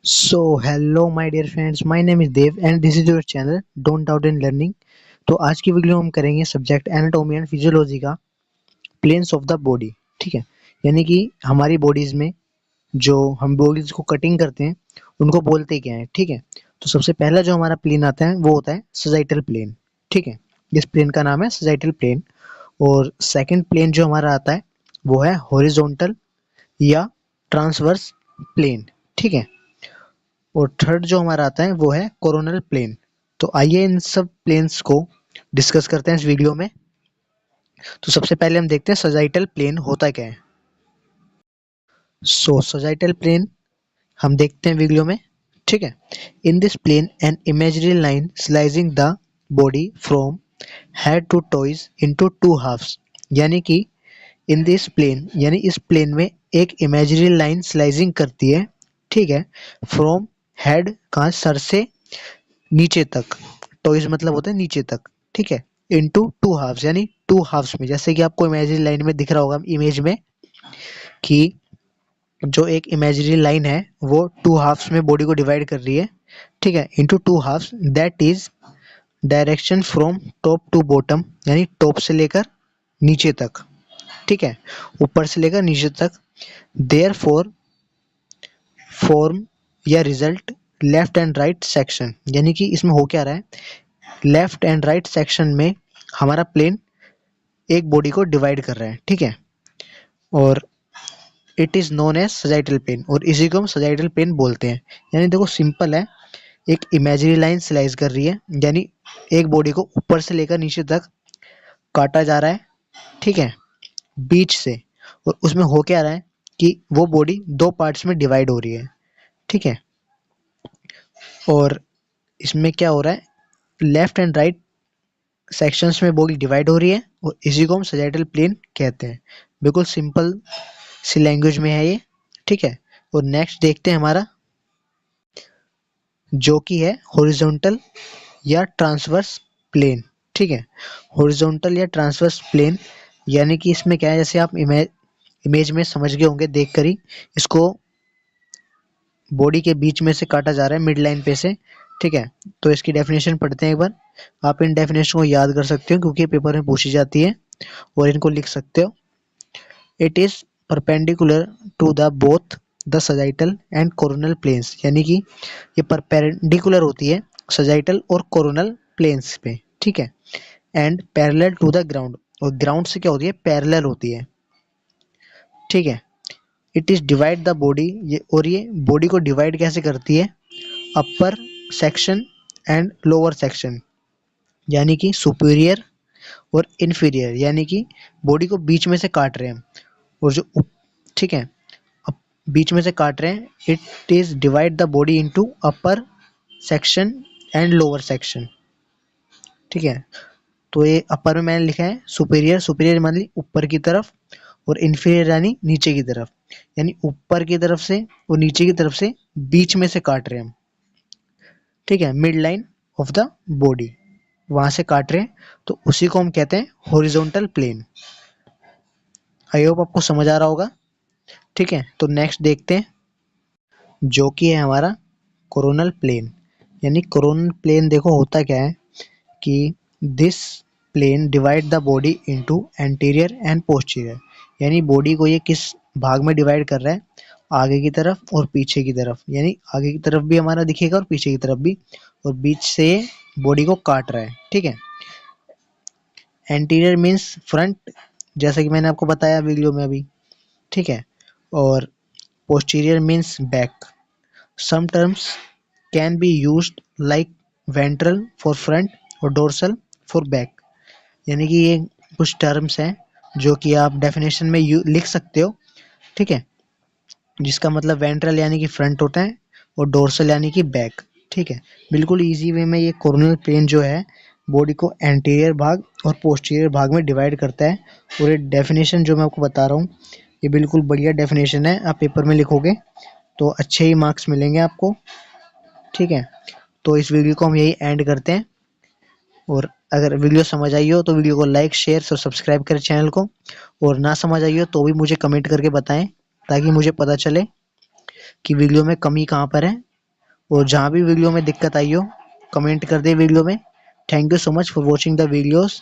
Hello my dear friends, my name is Dev and this is your channel don't doubt in learning. तो आज की video हम करेंगे subject anatomy and physiology का planes of the body. ठीक है, यानी कि हमारी बॉडीज़ में जो हम बॉडीज़ को कटिंग करते हैं उनको बोलते क्या है। ठीक है, तो सबसे पहला जो हमारा प्लेन आता है वो होता है सजाइटल प्लेन। ठीक है, इस प्लेन का नाम है सजाइटल प्लेन। और सेकंड प्लेन जो हमारा आता है वो है हॉरिजॉन्टल या ट्रांसवर्स प्लेन। ठीक है, और थर्ड जो हमारा आता है वो है कोरोनल प्लेन। तो आइए इन सब प्लेन्स को डिस्कस करते हैं इस वीडियो में। तो सबसे पहले हम देखते हैं सजाइटल प्लेन होता क्या है। सजाइटल प्लेन हम देखते हैं वीडियो में। ठीक है, in this plane an imaginary line slicing the body from head to toes into two halves. यानी कि इन दिस प्लेन यानी इस प्लेन में एक इमेजिनरी लाइन स्लाइसिंग करती है। ठीक है, फ्रॉम हेड का सर से नीचे तक, टॉइज मतलब होता है नीचे तक। ठीक है, इनटू टू हाफ्स यानी टू हाफ्स में, जैसे कि आपको इमेजिनरी लाइन में दिख रहा होगा इमेज में कि जो एक इमेजिनरी लाइन है वो टू हाफ्स में बॉडी को डिवाइड कर रही है। ठीक है, into two halves that is direction from top to bottom, यानी टॉप से लेकर नीचे तक। ठीक है, ऊपर से लेकर नीचे तक। देयर फॉर्म या result left and right section, यानी कि इसमें हो क्या रहा है, लेफ्ट एंड राइट सेक्शन में हमारा प्लेन एक बॉडी को डिवाइड कर रहा है। ठीक है, और it is known as sagittal plane, और इसी को हम सजाइटल प्लेन बोलते हैं। यानी देखो सिंपल है, एक इमेजिनरी लाइन स्लाइस कर रही है, यानी एक बॉडी को ऊपर से लेकर नीचे तक काटा जा रहा है। ठीक है, बीच से, और उसमें हो क्या रहा है कि वो बॉडी दो पार्ट्स में डिवाइड हो रही है। ठीक है, और इसमें क्या हो रहा है, लेफ्ट एंड राइट सेक्शंस में बॉडी डिवाइड हो रही है, और इसी को हम सजाइटल प्लेन कहते हैं। बिल्कुल सिंपल सी लैंग्वेज में है ये। ठीक है, और नेक्स्ट देखते हैं हमारा जो कि है हॉरिजॉन्टल या ट्रांसवर्स प्लेन। ठीक है, हॉरिजॉन्टल या ट्रांसवर्स प्लेन यानी कि इसमें क्या है, जैसे आप इमेज में समझ गए होंगे देख कर ही, इसको बॉडी के बीच में से काटा जा रहा है, मिड लाइन पे से। ठीक है, तो इसकी डेफिनेशन पढ़ते हैं एक बार। आप इन डेफिनेशन को याद कर सकते हो क्योंकि पेपर में पूछी जाती है, और इनको लिख सकते हो। It is perpendicular to the both the sagittal and coronal planes, यानी कि ये परपेंडिकुलर होती है सजाइटल और कोरोनल प्लेन्स पे। ठीक है, and parallel to the ground, और ग्राउंड से क्या होती है, पैरेलल होती है। ठीक है, it is divide the body, ये और ये बॉडी को डिवाइड कैसे करती है, upper section and lower section, यानी कि सुपीरियर और इन्फीरियर, यानी कि बॉडी को बीच में से काट रहे हैं हम, और जो ठीक है, अब बीच में से काट रहे हैं। It is divide the body into upper section and lower section. ठीक है, तो ये अपर में मैंने लिखा है सुपीरियर, सुपीरियर मान ली ऊपर की तरफ, और इन्फीरियर यानी नीचे की तरफ, यानी ऊपर की तरफ से और नीचे की तरफ से बीच में से काट रहे हैं हम। ठीक है, mid line of the body वहां से काट रहे हैं, तो उसी को हम कहते हैं हॉरिजॉन्टल प्लेन। आई होप आपको समझ आ रहा होगा। ठीक है, तो नेक्स्ट देखते हैं जो कि है हमारा कोरोनल प्लेन। यानी कोरोनल प्लेन देखो होता क्या है कि this plane divide the body into anterior and posterior, यानी बॉडी को ये किस भाग में डिवाइड कर रहा है, आगे की तरफ और पीछे की तरफ, यानी आगे की तरफ भी हमारा दिखेगा और पीछे की तरफ भी, और बीच से बॉडी को काट रहा है। ठीक है, एंटीरियर मीन्स फ्रंट, जैसा कि मैंने आपको बताया वीडियो में अभी। ठीक है, और posterior means back. Some terms can be used like ventral for front और डोर्सल फॉर बैक, यानी कि ये कुछ टर्म्स हैं जो कि आप डेफिनेशन में लिख सकते हो। ठीक है, जिसका मतलब वेंट्रल यानी कि फ्रंट होता है और डोर्सल यानी कि बैक। ठीक है, बिल्कुल इजी वे में ये कोरोनल प्लेन जो है बॉडी को एंटीरियर भाग और पोस्टीरियर भाग में डिवाइड करता है। और ये डेफिनेशन जो मैं आपको बता रहा हूँ ये बिल्कुल बढ़िया डेफिनेशन है, आप पेपर में लिखोगे तो अच्छे ही मार्क्स मिलेंगे आपको। ठीक है, तो इस वीडियो को हम यही एंड करते हैं, और अगर वीडियो समझ आई हो तो वीडियो को लाइक शेयर और सब्सक्राइब करें चैनल को, और ना समझ आई हो तो भी मुझे कमेंट करके बताएं ताकि मुझे पता चले कि वीडियो में कमी कहाँ पर है और जहाँ भी वीडियो में दिक्कत आई हो कमेंट कर दे वीडियो में। Thank you so much for watching the videos.